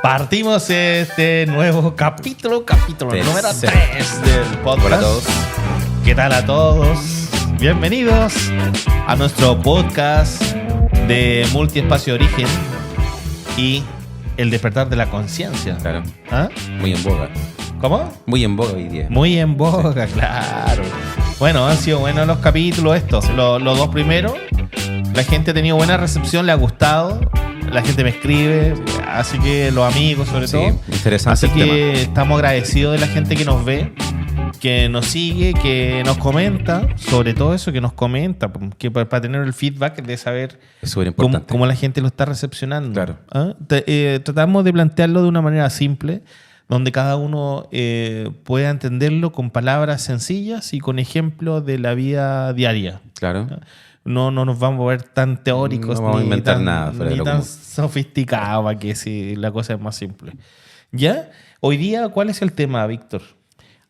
Partimos este nuevo capítulo número 3 del podcast. Hola a todos. ¿Qué tal a todos? Bienvenidos a nuestro podcast de Multiespacio de Origen y el despertar de la conciencia. Claro. ¿Ah? Muy en boga. ¿Cómo? Muy en boga hoy día. Muy en boga, sí. Claro. Bueno, han sido buenos los capítulos estos. Los dos primeros. La gente ha tenido buena recepción, le ha gustado. La gente me escribe, así que los amigos sobre todo. Interesante así el que tema. estamos agradecidos de la gente que nos ve, que nos sigue, que nos comenta. Sobre todo eso, que nos comenta, que para tener el feedback de saber Es súper importante. cómo la gente lo está recepcionando. Claro. ¿Ah? Tratamos de plantearlo de una manera simple, donde cada uno pueda entenderlo con palabras sencillas y con ejemplos de la vida diaria. Claro. No nos vamos a ver tan teóricos No vamos a inventar tan, nada fuera de ni lo tan común. sofisticados, para que sí, la cosa es más simple. ¿Ya? Hoy día, ¿cuál es el tema, Víctor?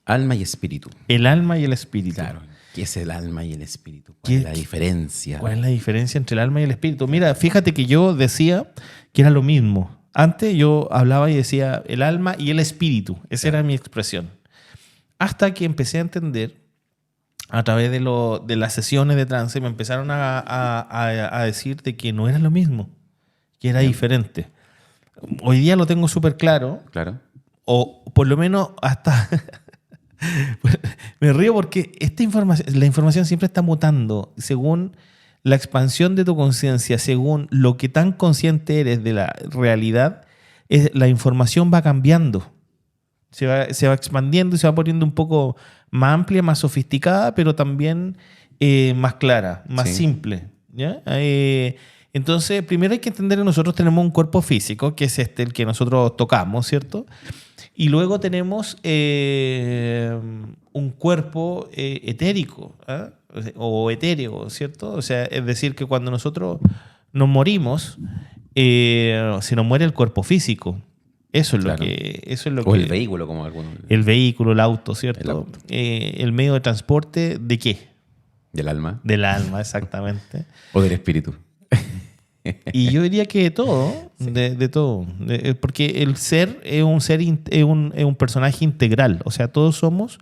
Alma y espíritu. El alma y el espíritu. Claro. ¿Qué es el alma y el espíritu? ¿Qué- ¿Cuál es la diferencia? ¿Cuál es la diferencia entre el alma y el espíritu? Mira, fíjate que yo decía que era lo mismo. Antes yo hablaba y decía el alma y el espíritu. Esa era mi expresión. Hasta que empecé a entender, a través de las sesiones de trance, me empezaron a decir de que no era lo mismo, que era diferente. Hoy día lo tengo súper claro, Claro. o por lo menos hasta... Me río porque la información siempre está mutando según la expansión de tu conciencia, según lo que tan consciente eres de la realidad, la información va cambiando. Se va expandiendo y se va poniendo un poco más amplia, más sofisticada, pero también más clara, más Sí. simple. ¿Ya? Entonces, primero hay que entender que nosotros tenemos un cuerpo físico, que es el que nosotros tocamos, ¿cierto? Y luego tenemos un cuerpo etérico, ¿ah? O etéreo, ¿cierto? O sea, es decir, que cuando nosotros nos morimos, se nos muere el cuerpo físico. Eso es Claro. lo O que... el vehículo, como algunos. El vehículo, el auto, ¿cierto? El auto. El medio de transporte, ¿de qué? Del alma. Del alma, exactamente. O del espíritu. Y yo diría que de todo, Sí. de todo. Porque el ser es un personaje integral. O sea, todos somos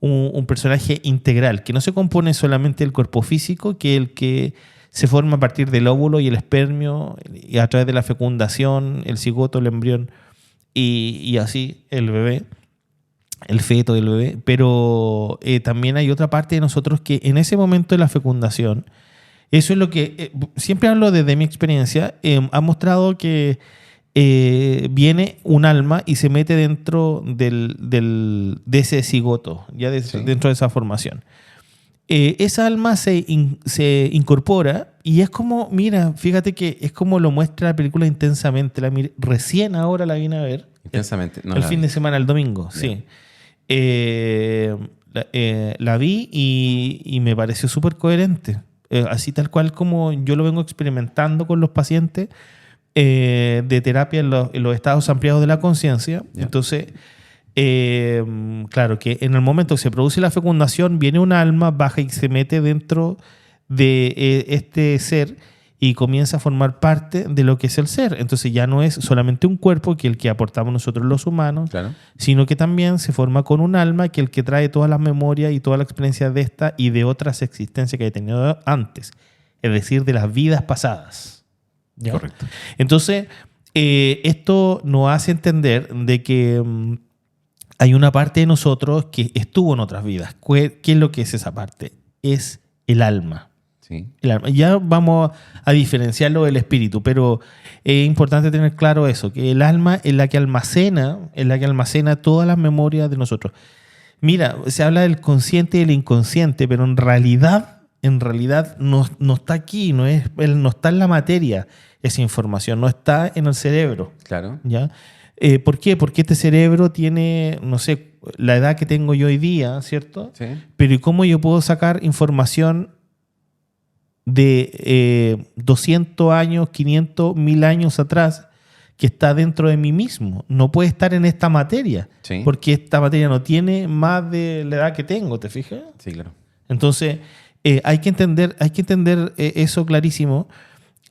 un personaje integral, que no se compone solamente del cuerpo físico, que es el que se forma a partir del óvulo y el espermio, y a través de la fecundación, el cigoto, el embrión, y así el bebé, el feto del bebé. Pero también hay otra parte de nosotros que en ese momento de la fecundación, eso es lo que, siempre hablo desde mi experiencia, ha mostrado que viene un alma y se mete dentro de ese cigoto, ya Sí. dentro de esa formación. Esa alma se incorpora y es como, mira, fíjate que es como lo muestra la película Intensamente. Recién ahora la vine a ver. Intensamente. No el la fin vi. de semana, el domingo, Ya. sí. La vi y me pareció súper coherente. Así tal cual como yo lo vengo experimentando con los pacientes de terapia en los estados ampliados de la conciencia. Ya. Entonces, claro que en el momento que se produce la fecundación, viene un alma, baja y se mete dentro de este ser y comienza a formar parte de lo que es el ser. Entonces ya no es solamente un cuerpo, que el que aportamos nosotros los humanos, Claro. sino que también se forma con un alma, que el que trae todas las memorias y toda la experiencia de esta y de otras existencias que he tenido antes, es decir, de las vidas pasadas. ¿Ya? Correcto. Entonces, esto nos hace entender de que hay una parte de nosotros que estuvo en otras vidas. ¿Qué es lo que es esa parte? Es el alma. Sí. El alma. Ya vamos a diferenciarlo del espíritu, pero es importante tener claro eso, que el alma es la que almacena todas las memorias de nosotros. Mira, se habla del consciente y del inconsciente, pero en realidad no está aquí, no está en la materia esa información, no está en el cerebro. Claro. ¿Ya? ¿Por qué? Porque este cerebro tiene, no sé, la edad que tengo yo hoy día, ¿cierto? Sí. Pero ¿y cómo yo puedo sacar información de 200 años, 500, 1000 años atrás que está dentro de mí mismo? No puede estar en esta materia, Sí. porque esta materia no tiene más de la edad que tengo, ¿te fijas? Sí, claro. Entonces, hay que entender eso clarísimo.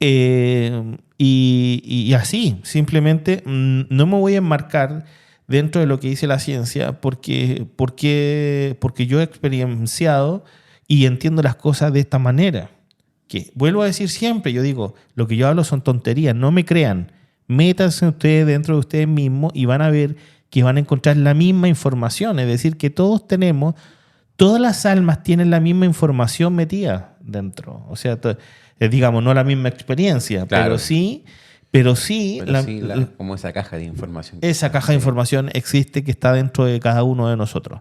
Y así, simplemente no me voy a enmarcar dentro de lo que dice la ciencia porque yo he experienciado y entiendo las cosas de esta manera. Que vuelvo a decir siempre, yo digo, lo que yo hablo son tonterías, no me crean. Métanse ustedes dentro de ustedes mismos y van a ver que van a encontrar la misma información. Es decir, que todas las almas tienen la misma información metida dentro. O sea, digamos, no la misma experiencia, Claro. pero sí, como esa caja de información. esa caja de información existe que está dentro de cada uno de nosotros.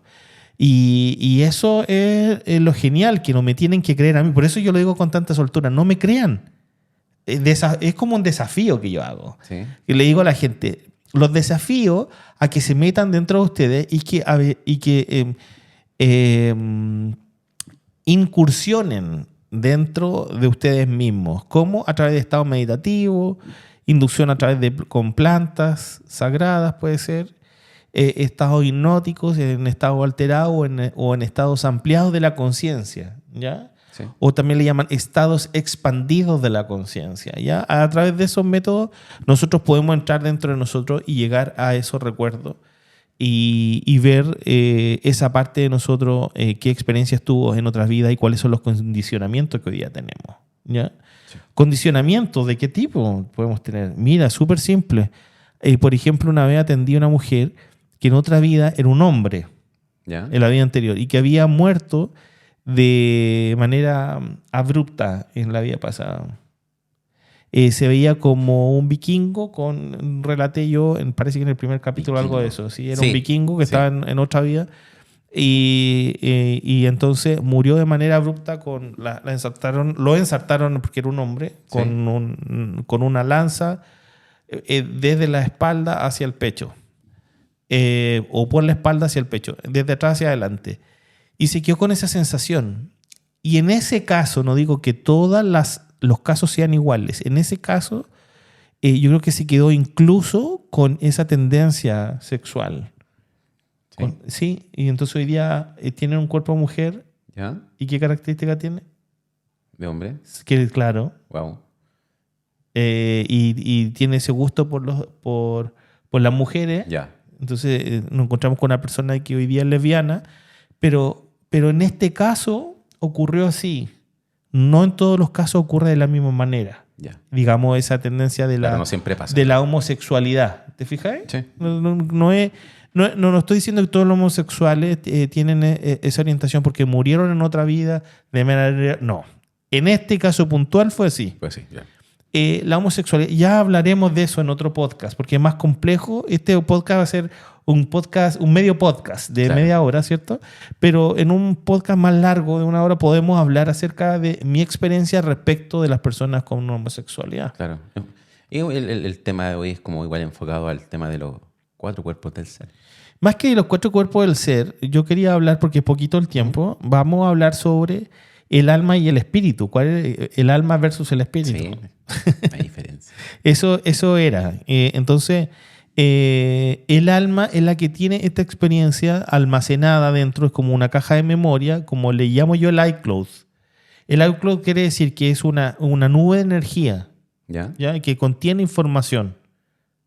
Y eso es lo genial, que no me tienen que creer a mí. Por eso yo lo digo con tanta soltura, no me crean. Es como un desafío que yo hago. Sí. Y le digo a la gente, los desafío a que se metan dentro de ustedes y que incursionen dentro de ustedes mismos. ¿Cómo? A través de estado meditativo, inducción a través con plantas sagradas, puede ser, estados hipnóticos, en estado alterado o en estados ampliados de la conciencia, ¿ya? Sí. O también le llaman estados expandidos de la conciencia, ¿ya? A través de esos métodos nosotros podemos entrar dentro de nosotros y llegar a esos recuerdos y ver esa parte de nosotros, qué experiencias tuvo en otras vidas y cuáles son los condicionamientos que hoy día tenemos, ¿ya? Sí. ¿Condicionamientos de qué tipo podemos tener? Mira, súper simple. Por ejemplo, una vez atendí a una mujer que en otra vida era un hombre, ¿Ya? en la vida anterior, y que había muerto de manera abrupta en la vida pasada. Se veía como un vikingo, relaté yo, parece que en el primer capítulo Vikingo. algo de eso, ¿sí? Era Sí, un vikingo que sí. estaba en otra vida y entonces murió de manera abrupta, lo ensartaron porque era un hombre, con una lanza desde la espalda hacia el pecho, o por la espalda hacia el pecho, desde atrás hacia adelante. Y se quedó con esa sensación. Y en ese caso, no digo que todos los casos sean iguales, en ese caso yo creo que se quedó incluso con esa tendencia sexual. Sí. Sí, y entonces hoy día tiene un cuerpo de mujer. ¿Ya? ¿Y qué característica tiene? ¿De hombre? Que claro, Wow. y tiene ese gusto por las mujeres. Ya. Entonces nos encontramos con una persona que hoy día es lesbiana, pero en este caso ocurrió así. No en todos los casos ocurre de la misma manera. Ya. Digamos, esa tendencia de Claro, no siempre pasa. de la homosexualidad. ¿Te fijas? Sí. No estoy diciendo que todos los homosexuales tienen esa orientación porque murieron en otra vida de manera... No. En este caso puntual fue así. Pues sí, ya. La homosexualidad, ya hablaremos de eso en otro podcast, porque es más complejo. Este podcast va a ser un medio podcast de Claro. media hora, ¿cierto? Pero en un podcast más largo, de una hora, podemos hablar acerca de mi experiencia respecto de las personas con homosexualidad. Claro. Y el tema de hoy es como igual enfocado al tema de los 4 cuerpos del ser. Más que de los 4 cuerpos del ser, yo quería hablar, porque es poquito el tiempo, vamos a hablar sobre el alma y el espíritu. ¿Cuál es el alma versus el espíritu? Sí, hay diferencia. Eso era. Entonces, el alma es la que tiene esta experiencia almacenada dentro, es como una caja de memoria, como le llamo yo el iCloud. El iCloud quiere decir que es una nube de energía, ¿Ya? ¿ya? Que contiene información,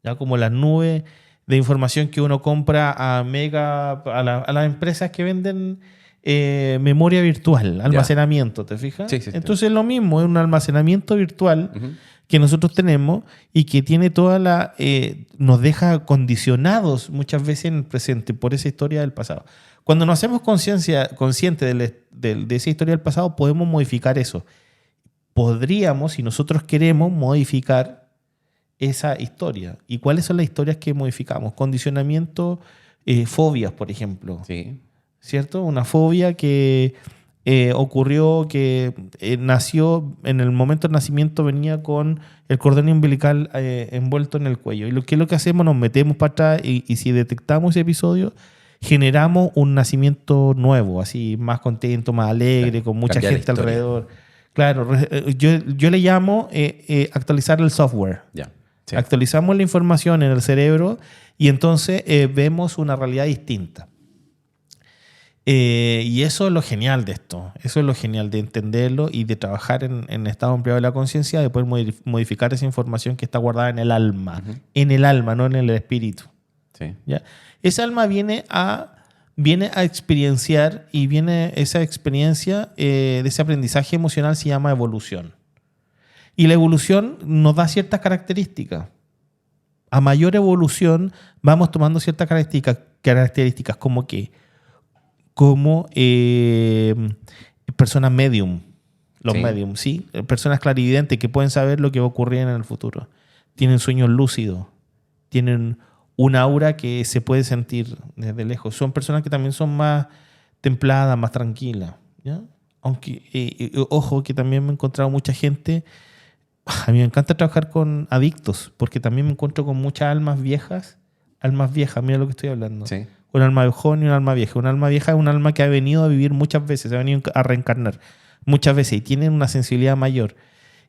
¿ya? Como las nubes de información que uno compra a las empresas que venden memoria virtual, almacenamiento, ¿te fijas? Sí, sí, sí. Entonces es lo mismo, es un almacenamiento virtual que nosotros tenemos y que tiene nos deja condicionados muchas veces en el presente por esa historia del pasado. Cuando nos hacemos consciente de esa historia del pasado, podemos modificar eso. Podríamos, si nosotros queremos, modificar esa historia. ¿Y cuáles son las historias que modificamos? Condicionamiento, fobias, por ejemplo. Sí. ¿Cierto? Una fobia que ocurrió, que nació, en el momento del nacimiento venía con el cordón umbilical envuelto en el cuello. Y ¿qué es lo que hacemos? Nos metemos para atrás y si detectamos ese episodio, generamos un nacimiento nuevo, así más contento, más alegre, Claro, con mucha cambiar la gente historia. alrededor. Claro, yo le llamo actualizar el software. Ya. Sí. Actualizamos la información en el cerebro y entonces vemos una realidad distinta. Y eso es lo genial de esto. Eso es lo genial de entenderlo y de trabajar en estado ampliado de la conciencia, de poder modificar esa información que está guardada en el alma. Ujú. En el alma, no en el espíritu. Sí. ¿Ya? Esa alma viene a experienciar, y viene esa experiencia de ese aprendizaje emocional, se llama evolución. Y la evolución nos da ciertas características. A mayor evolución vamos tomando ciertas características como personas medium, los Sí. medium, ¿sí? Personas clarividentes que pueden saber lo que va a ocurrir en el futuro. Tienen sueños lúcidos, tienen un aura que se puede sentir desde lejos. Son personas que también son más templadas, más tranquilas, ¿ya? Aunque, ojo, que también me he encontrado mucha gente. A mí me encanta trabajar con adictos, porque también me encuentro con muchas almas viejas. Almas viejas, mira lo que estoy hablando. Sí. Un alma joven y un alma vieja. Un alma vieja es un alma que ha venido a vivir muchas veces, ha venido a reencarnar muchas veces y tienen una sensibilidad mayor.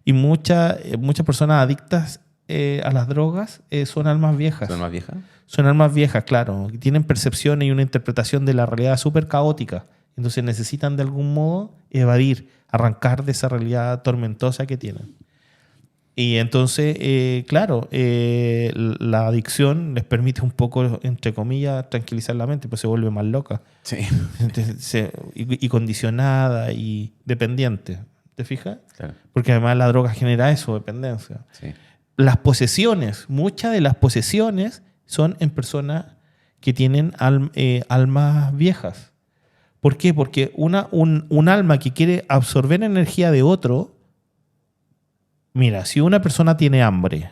Y muchas personas adictas a las drogas son almas viejas. ¿Son más viejas? Son almas viejas, claro. Que tienen percepciones y una interpretación de la realidad súper caótica. Entonces necesitan de algún modo evadir, arrancar de esa realidad tormentosa que tienen. Y entonces, claro, la adicción les permite un poco, entre comillas, tranquilizar la mente, pues se vuelve más loca. Sí. Entonces, y condicionada y dependiente. ¿Te fijas? Claro. Porque además la droga genera eso, dependencia. Sí. Las posesiones, muchas de las posesiones son en personas que tienen almas viejas. ¿Por qué? Porque un alma que quiere absorber energía de otro. Mira, si una persona tiene hambre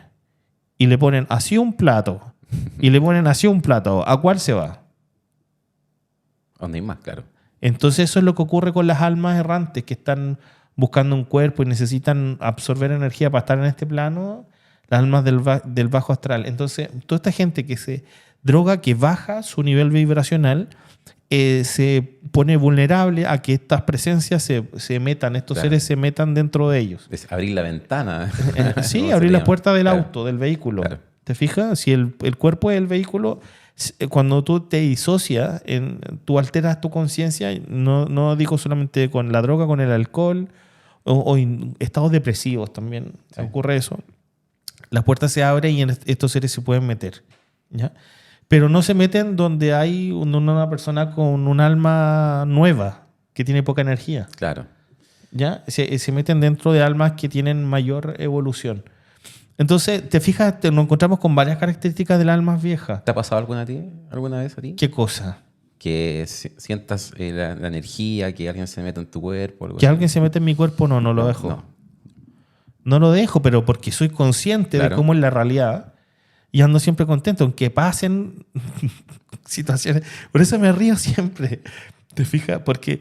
y le ponen así un plato y le ponen así un plato, ¿a cuál se va? ¿Dónde hay más? Claro. Entonces eso es lo que ocurre con las almas errantes que están buscando un cuerpo y necesitan absorber energía para estar en este plano, las almas del bajo astral. Entonces, toda esta gente que se droga, que baja su nivel vibracional, se pone vulnerable a que estas presencias se metan, estos Claro. seres se metan dentro de ellos. Es abrir la ventana. Sí, ¿Cómo abrir se las llama? puertas del Claro. auto, del vehículo. Claro. ¿Te fijas? Si el cuerpo es el vehículo, cuando tú te disocias, tú alteras tu conciencia, no digo solamente con la droga, con el alcohol o en estados depresivos también Sí. ocurre eso. Las puertas se abren y estos seres se pueden meter, ¿ya? Pero no se meten donde hay una persona con un alma nueva, que tiene poca energía. Claro. ¿Ya? Se meten dentro de almas que tienen mayor evolución. Entonces, te fijas, nos encontramos con varias características del alma vieja. ¿Te ha pasado alguna vez a ti? ¿Qué cosa? Que sientas la energía, que alguien se meta en tu cuerpo. Algo Que así. alguien se mete en mi cuerpo, no lo dejo. No. No lo dejo, pero porque soy consciente de Claro. cómo es la realidad y ando siempre contento, aunque pasen situaciones. Por eso me río siempre. ¿Te fijas? Porque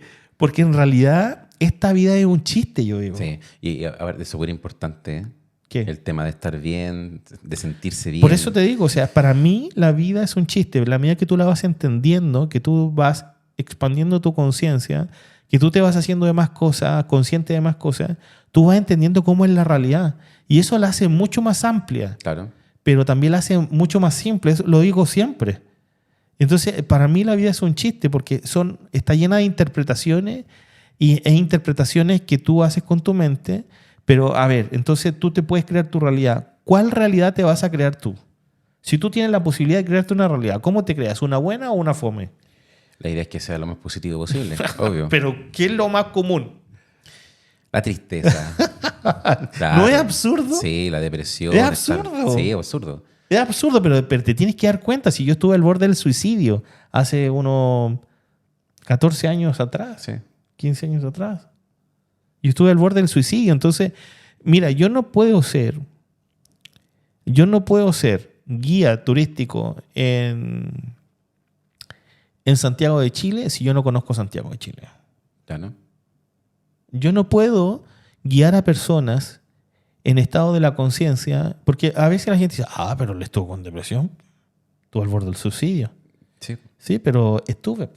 en realidad esta vida es un chiste, yo digo. Sí. Y a ver, es súper importante ¿Qué? el tema de estar bien, de sentirse bien. Por eso te digo, o sea, para mí la vida es un chiste. La medida que tú la vas entendiendo, que tú vas expandiendo tu conciencia, que tú te vas haciendo de más cosas, consciente de más cosas, tú vas entendiendo cómo es la realidad. Y eso la hace mucho más amplia, Claro. pero también la hace mucho más simple. Eso lo digo siempre. Entonces, para mí la vida es un chiste porque está llena de interpretaciones e interpretaciones que tú haces con tu mente. Pero, a ver, entonces tú te puedes crear tu realidad. ¿Cuál realidad te vas a crear tú? Si tú tienes la posibilidad de crearte una realidad, ¿cómo te creas? ¿Una buena o una fome? La idea es que sea lo más positivo posible, obvio. Pero, ¿qué es lo más común? La tristeza. ¿No es absurdo? Sí, la depresión. Es absurdo. Sí, es absurdo. Es absurdo, pero te tienes que dar cuenta. Si yo estuve al borde del suicidio hace unos 14 años atrás, Sí. 15 años atrás. Yo estuve al borde del suicidio. Entonces, mira, yo no puedo ser guía turístico en Santiago de Chile si yo no conozco Santiago de Chile. Ya, ¿no? Yo no puedo guiar a personas en estado de la conciencia, porque a veces la gente dice, pero él estuvo con depresión, estuvo al borde del suicidio. Sí, Sí, pero estuve.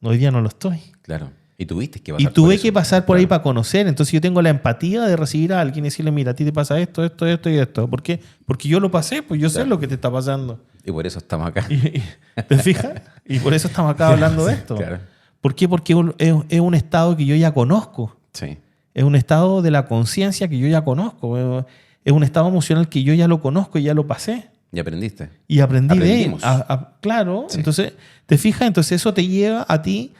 Hoy día no lo estoy. claro. Y tuviste que Y pasar por tuve eso. que pasar por ahí Claro. para conocer. Entonces yo tengo la empatía de recibir a alguien y decirle, mira, a ti te pasa esto, esto, esto y esto. ¿Por qué? Porque yo lo pasé, pues yo sé Claro. lo que te está pasando. Y por eso estamos acá. ¿Te fijas? Y por eso estamos acá hablando de esto. Claro. ¿Por qué? Porque es un estado que yo ya conozco. Sí. Es un estado de la conciencia que yo ya conozco. Es un estado emocional que yo ya lo conozco y ya lo pasé. Y aprendiste. Y aprendí de él. Aprendimos. Claro. Sí. Entonces, ¿te fijas? Entonces eso te lleva a ti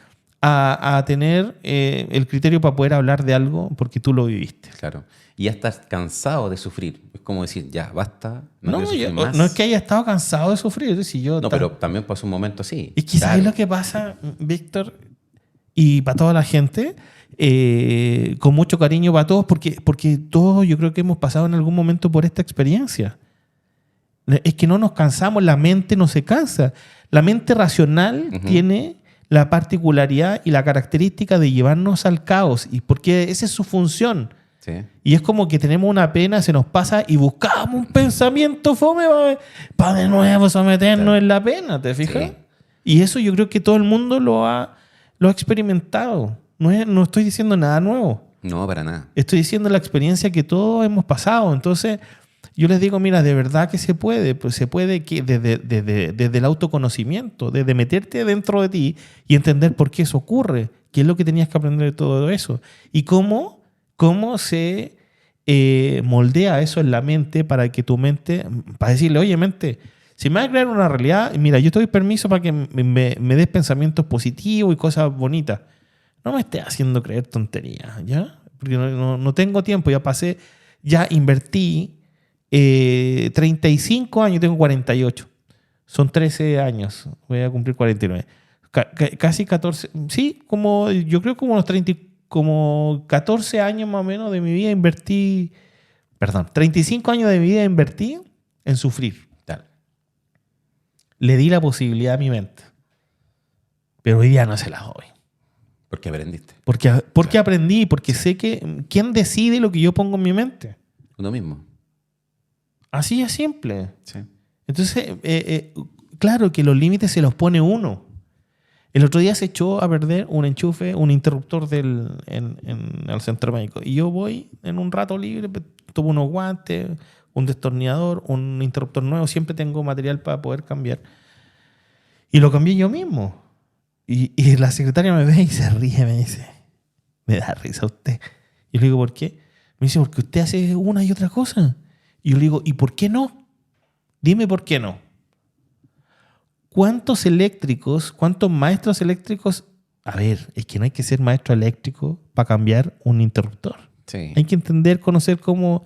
a tener el criterio para poder hablar de algo porque tú lo viviste. Claro. Y ya estás cansado de sufrir. Es como decir, ya, basta. No, No, quiero sufrir más. no es que haya estado cansado de sufrir. Si yo No, pero también pasó un momento así. Es que ¿sabes lo que pasa, Víctor? Y para toda la gente, con mucho cariño para todos, porque todos yo creo que hemos pasado en algún momento por esta experiencia. Es que no nos cansamos, la mente no se cansa. La mente racional tiene la particularidad y la característica de llevarnos al caos, y porque esa es su función. Sí. Y es como que tenemos una pena, se nos pasa y buscamos un pensamiento fome para de nuevo someternos en la pena, ¿te fijas? Sí. Y eso yo creo que todo el mundo lo ha experimentado. No estoy diciendo nada nuevo. No, para nada. Estoy diciendo la experiencia que todos hemos pasado. Entonces, yo les digo, mira, de verdad que se puede. Pues se puede que desde el autoconocimiento, desde meterte dentro de ti y entender por qué eso ocurre, qué es lo que tenías que aprender de todo eso. Y cómo se moldea eso en la mente para que tu mente, para decirle, oye, mente, si me vas a crear una realidad, mira, yo te doy permiso para que me des pensamientos positivos y cosas bonitas. No me estés haciendo creer tonterías, ¿ya? Porque no tengo tiempo, ya invertí 35 años, tengo 48. Son 13 años, voy a cumplir 49. Casi 14, sí, yo creo como unos 14 años más o menos de mi vida invertí, 35 años de mi vida invertí en sufrir. Tal. Le di la posibilidad a mi mente, pero hoy día no se la doy. Porque aprendiste. Porque aprendí, porque sé que ¿quién decide lo que yo pongo en mi mente? Uno mismo. Así es simple. Sí. Entonces, claro que los límites se los pone uno. El otro día se echó a perder un enchufe, un interruptor en el centro médico. Y yo voy en un rato libre, tomo unos guantes, un destornillador, un interruptor nuevo. Siempre tengo material para poder cambiar. Y lo cambié yo mismo. Y la secretaria me ve y se ríe, me dice, me da risa usted. Y le digo, ¿por qué? Me dice, porque usted hace una y otra cosa. Y yo le digo, ¿y por qué no? Dime por qué no. ¿Cuántos maestros eléctricos? A ver, es que no hay que ser maestro eléctrico para cambiar un interruptor. Sí. Hay que entender, conocer cómo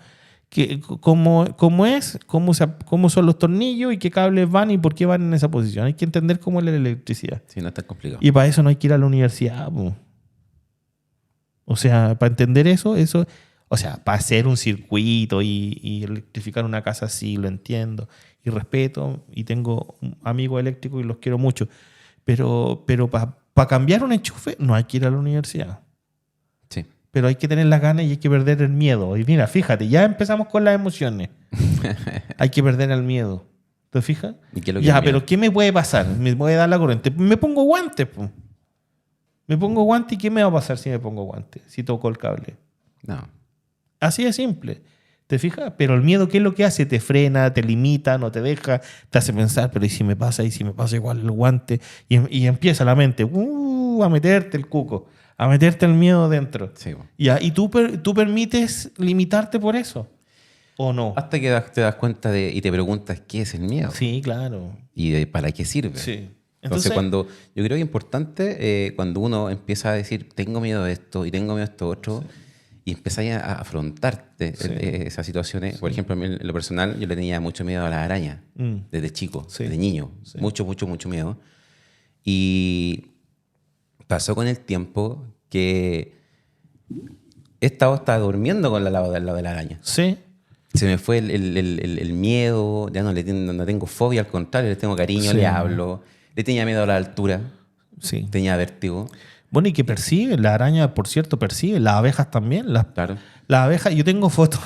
son los tornillos y qué cables van y por qué van en esa posición. Hay que entender cómo es la electricidad. Sí, no es tan complicado. Y para eso no hay que ir a la universidad. Po. O sea, para entender eso, o sea, para hacer un circuito y electrificar una casa, sí, lo entiendo. Y respeto, y tengo amigos eléctricos y los quiero mucho. Pero para cambiar un enchufe no hay que ir a la universidad. Sí. Pero hay que tener las ganas y hay que perder el miedo. Y mira, fíjate, ya empezamos con las emociones. Hay que perder el miedo. ¿Te fijas? ¿Y qué es lo que Ya, es miedo? pero ¿qué me puede pasar? Me puede dar la corriente. Me pongo guantes, po. Me pongo guantes y ¿qué me va a pasar si me pongo guantes? Si toco el cable. No. Así de simple. ¿Te fijas? Pero el miedo, ¿qué es lo que hace? Te frena, te limita, no te deja, te hace pensar, pero ¿y si me pasa? ¿Y si me pasa igual el guante? Y empieza la mente a meterte el cuco, a meterte el miedo dentro. Sí. Bueno. ¿Y tú permites limitarte por eso? ¿O no? Hasta que te das cuenta y te preguntas qué es el miedo. Sí, claro. Y para qué sirve. Sí. Entonces, yo creo que es importante cuando uno empieza a decir, tengo miedo de esto y tengo miedo de esto otro, sí. Y empezáis a afrontarte esas situaciones. Sí. Por ejemplo, en lo personal, yo le tenía mucho miedo a las arañas desde chico, desde niño. Sí. Mucho miedo. Y pasó con el tiempo que estaba durmiendo con al lado de la araña. Sí. Se me fue el miedo, ya no tengo fobia, al contrario, le tengo cariño, le hablo. Le tenía miedo a la altura, tenía vértigo. Bueno, y que percibe, la araña, por cierto, percibe, las abejas también. Claro. Las abejas, yo tengo fotos,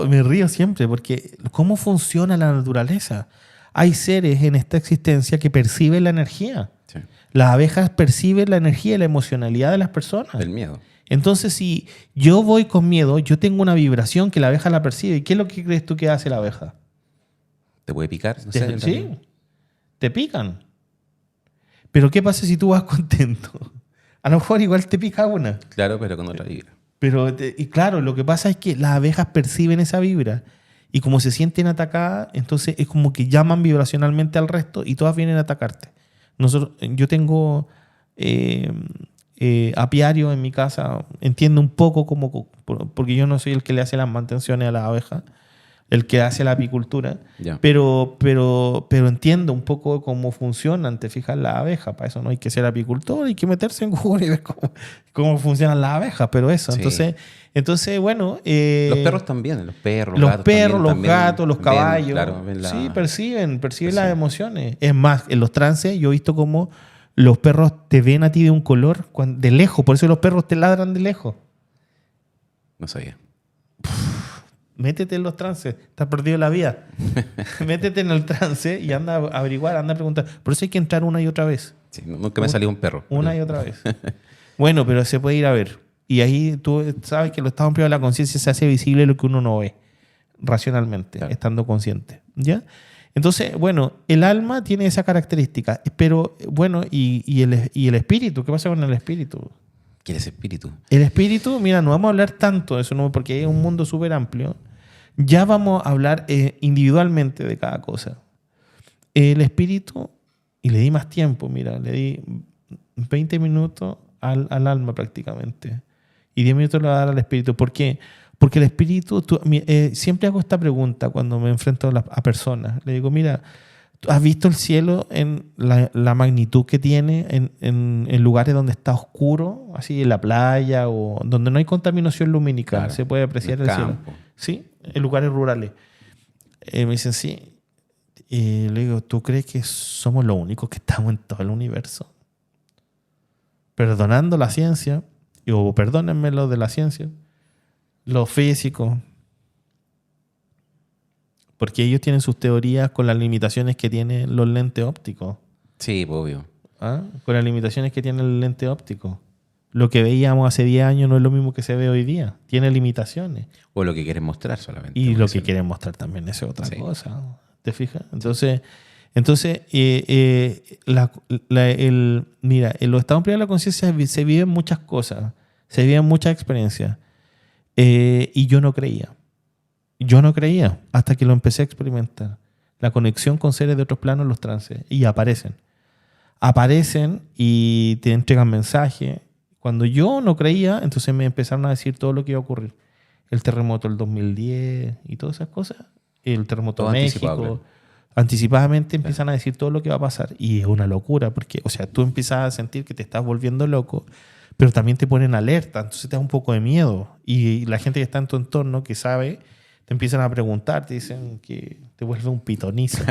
me río siempre, porque ¿cómo funciona la naturaleza? Hay seres en esta existencia que perciben la energía. Sí. Las abejas perciben la energía y la emocionalidad de las personas. El miedo. Entonces, si yo voy con miedo, yo tengo una vibración que la abeja la percibe. ¿Y qué es lo que crees tú que hace la abeja? ¿Te puede picar? No sé, en Sí, realidad. te pican. Pero ¿qué pasa si tú vas contento? A lo mejor igual te pica una. Claro, pero con otra vibra. Pero, y claro, lo que pasa es que las abejas perciben esa vibra y como se sienten atacadas, entonces es como que llaman vibracionalmente al resto y todas vienen a atacarte. Yo tengo apiario en mi casa, entiendo un poco porque yo no soy el que le hace las mantenciones a las abejas, el que hace la apicultura, Ya. pero entiendo un poco cómo funcionan, te fijas, las abejas. Para eso no hay que ser apicultor, hay que meterse en Google y ver cómo funcionan las abejas, pero eso. Sí. Entonces, bueno... Los perros también, los perros, los gatos perros, también, los también gatos, los ven, caballos. claro, ven Sí, perciben las Sí. emociones. Es más, en los trances yo he visto cómo los perros te ven a ti de un color de lejos. Por eso los perros te ladran de lejos. No sabía. Métete en los trances. Estás perdido en la vida. Métete en el trance y anda a averiguar, anda a preguntar. Por eso hay que entrar una y otra vez. Sí, nunca me salió un perro. Una y otra vez. Bueno, pero se puede ir a ver. Y ahí tú sabes que los estados privados de la conciencia se hace visible lo que uno no ve racionalmente, Claro. estando consciente. ¿Ya? Entonces, bueno, el alma tiene esa característica. Pero, bueno, y el espíritu. ¿Qué pasa con el espíritu? ¿Quién es espíritu? El espíritu, mira, no vamos a hablar tanto de eso, ¿no? Porque es un mundo súper amplio. Ya vamos a hablar individualmente de cada cosa. El espíritu, y le di más tiempo, mira, le di 20 minutos al alma prácticamente. Y 10 minutos le va a dar al espíritu. ¿Por qué? Porque el espíritu, siempre hago esta pregunta cuando me enfrento a personas. Le digo, mira, ¿has visto el cielo en la magnitud que tiene en lugares donde está oscuro, así en la playa o donde no hay contaminación lumínica? Claro, Se puede apreciar en el el cielo. campo. Sí, en lugares rurales. Me dicen, sí. Y le digo, ¿tú crees que somos los únicos que estamos en todo el universo? Perdonando la ciencia, o perdónenme lo de la ciencia, los físicos, porque ellos tienen sus teorías con las limitaciones que tienen los lentes ópticos. Sí, obvio. ¿Ah? Con las limitaciones que tiene el lente óptico. Lo que veíamos hace 10 años no es lo mismo que se ve hoy día. Tiene limitaciones. O lo que quieren mostrar solamente. Y lo que Eso. quieren mostrar también es otra Sí. cosa. ¿Te fijas? Entonces mira, en los estados privados de la conciencia se viven muchas cosas. Se viven muchas experiencias. Y yo no creía. Yo no creía hasta que lo empecé a experimentar. La conexión con seres de otros planos en los trances. Y aparecen. Aparecen y te entregan mensajes. Cuando yo no creía, entonces me empezaron a decir todo lo que iba a ocurrir. El terremoto del 2010 y todas esas cosas. El terremoto Todo de anticipado, México. claro. Anticipadamente empiezan a decir todo lo que va a pasar. Y es una locura porque, o sea, tú empiezas a sentir que te estás volviendo loco, pero también te ponen alerta. Entonces te da un poco de miedo. Y la gente que está en tu entorno, que sabe, te empiezan a preguntar, te dicen que te vuelve un pitonizo.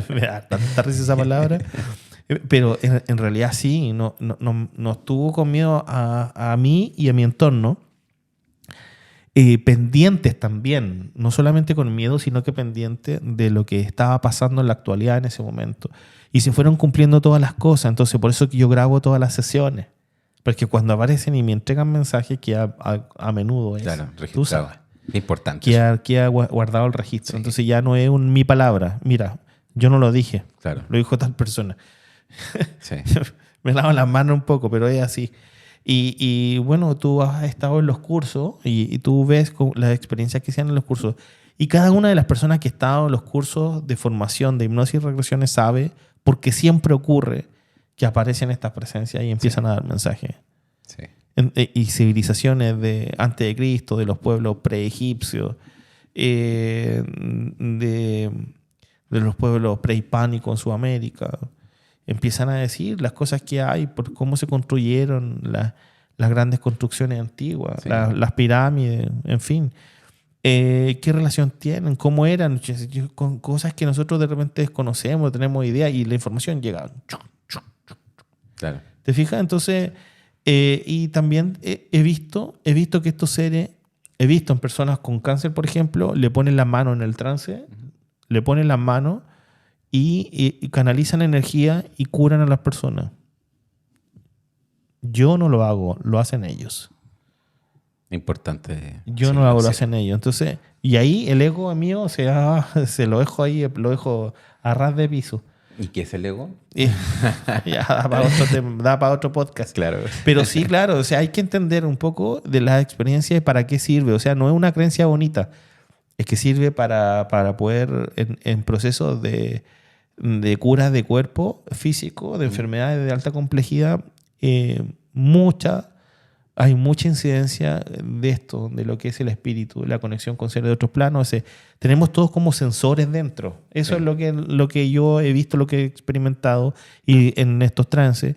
Me da tanta risa esa palabra. Pero en realidad sí, no estuvo con miedo a mí y a mi entorno. Pendientes también, no solamente con miedo, sino que pendientes de lo que estaba pasando en la actualidad en ese momento. Y se fueron cumpliendo todas las cosas. Entonces, por eso que yo grabo todas las sesiones. Porque cuando aparecen y me entregan mensajes, que a menudo es, Claro, tú registrado. sabes, Es importante. queda guardado el registro. Sí. Entonces ya no es mi palabra. Mira, yo no lo dije, Claro. lo dijo tal persona. Sí. Me lavo las manos un poco, pero es así. Y bueno, tú has estado en los cursos y tú ves las experiencias que se dan en los cursos. Y cada una de las personas que ha estado en los cursos de formación de hipnosis y regresiones sabe, porque siempre ocurre que aparecen estas presencias y empiezan a dar mensajes. Sí. Y civilizaciones antes de Cristo, de los pueblos preegipcios, de los pueblos prehispánicos en Sudamérica. Empiezan a decir las cosas que hay, por cómo se construyeron las grandes construcciones antiguas, Sí. las pirámides, en fin. ¿Qué relación tienen? ¿Cómo eran? Con cosas que nosotros de repente desconocemos, tenemos idea y la información llega. Claro. ¿Te fijas? Entonces, y también he visto que estos seres, he visto en personas con cáncer, por ejemplo, le ponen la mano en el trance, le ponen la mano y canalizan energía y curan a las personas. Yo no lo hago, lo hacen ellos. Importante. Yo no lo hago, lo hacen ellos. Entonces, y ahí el ego mío se lo dejo ahí, lo dejo a ras de piso. ¿Y qué es el ego? Y ya da para otro podcast. Claro. Pero sí, claro, o sea, hay que entender un poco de la experiencia y para qué sirve. O sea, no es una creencia bonita, es que sirve para poder, en procesos de cura de cuerpo físico, de enfermedades de alta complejidad, hay mucha incidencia de esto, de lo que es el espíritu, la conexión con seres de otros planos. Tenemos todos como sensores dentro. Eso Sí. es lo que yo he visto, lo que he experimentado y en estos trances.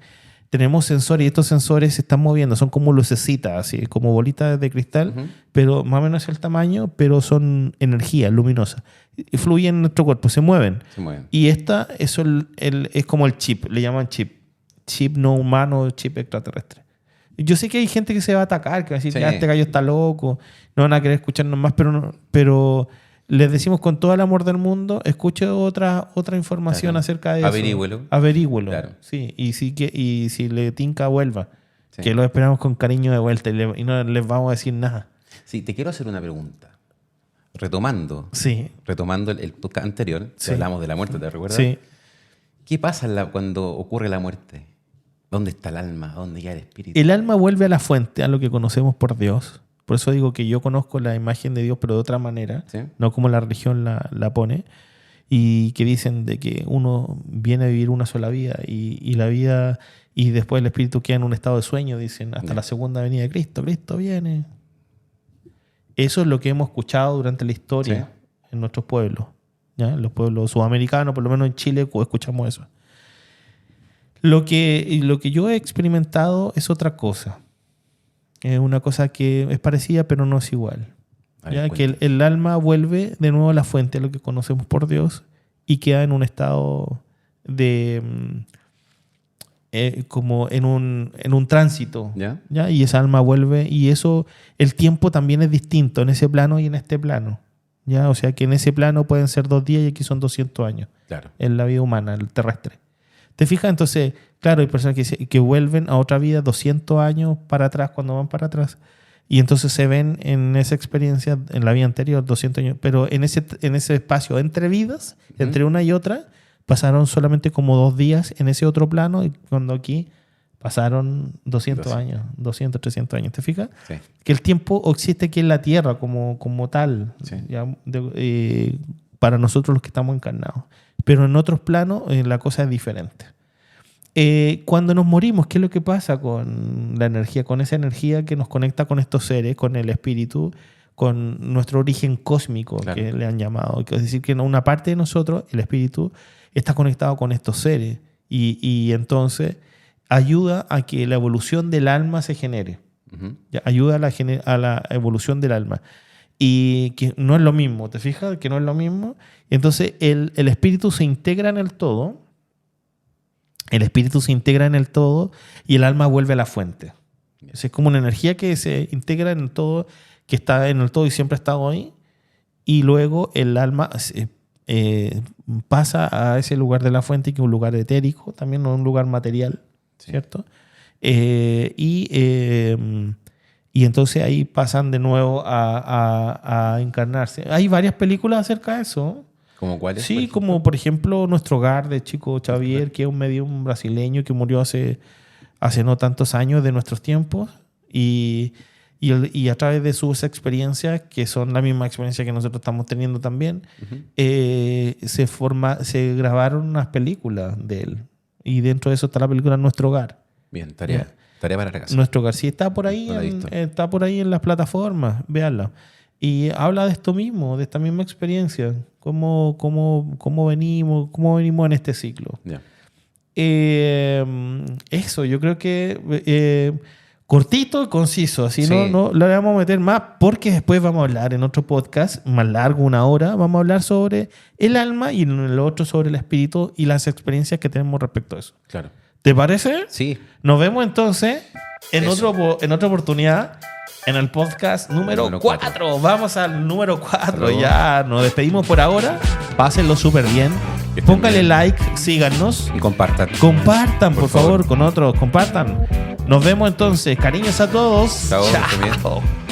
Tenemos sensores y estos sensores se están moviendo. Son como lucecitas, así, como bolitas de cristal, pero más o menos el tamaño, pero son energía luminosa. Y fluyen en nuestro cuerpo, se mueven. Se mueven. Y eso es como el chip, le llaman chip. Chip no humano, chip extraterrestre. Yo sé que hay gente que se va a atacar, que va a decir, Sí. este gallo está loco, no van a querer escucharnos más, pero les decimos con todo el amor del mundo, escuche otra información Claro. acerca de eso. Averígüelo. Claro. Sí, y si le tinca, vuelva. Sí. Que lo esperamos con cariño de vuelta y no les vamos a decir nada. Sí, te quiero hacer una pregunta. Retomando Sí, el podcast anterior, que Sí. hablamos de la muerte, ¿te recuerdas? sí. ¿Qué pasa cuando ocurre la muerte? ¿Dónde está el alma? ¿Dónde ya el espíritu? El alma vuelve a la fuente, a lo que conocemos por Dios. Por eso digo que yo conozco la imagen de Dios, pero de otra manera, ¿Sí? no como la religión la pone, y que dicen de que uno viene a vivir una sola vida y la vida, y después el espíritu queda en un estado de sueño, dicen, hasta la segunda venida de Cristo. Cristo viene. Eso es lo que hemos escuchado durante la historia en nuestros pueblos. ¿Ya? En los pueblos sudamericanos, por lo menos en Chile, escuchamos eso. Lo que yo he experimentado es otra cosa. Es una cosa que es parecida, pero no es igual. A ver, ¿Ya? Que cuéntame. el alma vuelve de nuevo a la fuente, a lo que conocemos por Dios, y queda en un estado de como en un tránsito. ¿Ya? ¿Ya? Y esa alma vuelve, y eso, el tiempo también es distinto en ese plano y en este plano. ¿Ya? O sea que en ese plano pueden ser 2 días y aquí son 200 años Claro. en la vida humana, el terrestre. ¿Te fijas? Entonces, claro, hay personas que vuelven a otra vida 200 años para atrás, cuando van para atrás, y entonces se ven en esa experiencia en la vida anterior 200 años, pero en ese espacio entre vidas, entre una y otra, pasaron solamente como 2 días en ese otro plano, y cuando aquí pasaron 200 años, 200, 300 años. ¿Te fijas? Sí. Que el tiempo existe aquí en la Tierra como tal, Sí. ¿ya? Para nosotros los que estamos encarnados. Pero en otros planos la cosa es diferente. Cuando nos morimos, ¿qué es lo que pasa con la energía? Con esa energía que nos conecta con estos seres, con el espíritu, con nuestro origen cósmico, Claro. que le han llamado. Es decir, que una parte de nosotros, el espíritu, está conectado con estos seres. Y entonces ayuda a que la evolución del alma se genere. Ujú. Ya, ayuda a la evolución del alma. Y que no es lo mismo, ¿te fijas? Que no es lo mismo. Entonces el espíritu se integra en el todo. El espíritu se integra en el todo y el alma vuelve a la fuente. Es como una energía que se integra en el todo, que está en el todo y siempre ha estado ahí. Y luego el alma pasa a ese lugar de la fuente, que es un lugar etérico, también no un lugar material, Sí. ¿cierto? Y entonces ahí pasan de nuevo a encarnarse. Hay varias películas acerca de eso. ¿Cómo cuáles? Sí, por ejemplo? como por ejemplo Nuestro Hogar de Chico Xavier, que es un medium brasileño que murió hace no tantos años de nuestros tiempos. Y a través de sus experiencias, que son la misma experiencia que nosotros estamos teniendo también, Ujú. se grabaron unas películas de él. Y dentro de eso está la película Nuestro Hogar. Bien, tarea para la casa. Nuestro Hogar, sí, está por ahí, No la he visto. está por ahí en las plataformas, véanla. Y habla de esto mismo, de esta misma experiencia, cómo venimos en este ciclo. Ya. Eso, yo creo que cortito y conciso, así Sí. no le vamos a meter más, porque después vamos a hablar en otro podcast más largo, 1 hora, vamos a hablar sobre el alma y en el otro sobre el espíritu y las experiencias que tenemos respecto a eso. Claro. ¿Te parece? Sí. Nos vemos entonces en Eso. otra oportunidad en el podcast número 4. Vamos al número 4. Luego. Ya nos despedimos por ahora. Pásenlo súper bien. Que estén Pónganle bien. like, síganos. Y compartan. Compartan, por Por favor. favor, con otros. Compartan. Nos vemos entonces. Cariños a todos. Chao, Chao.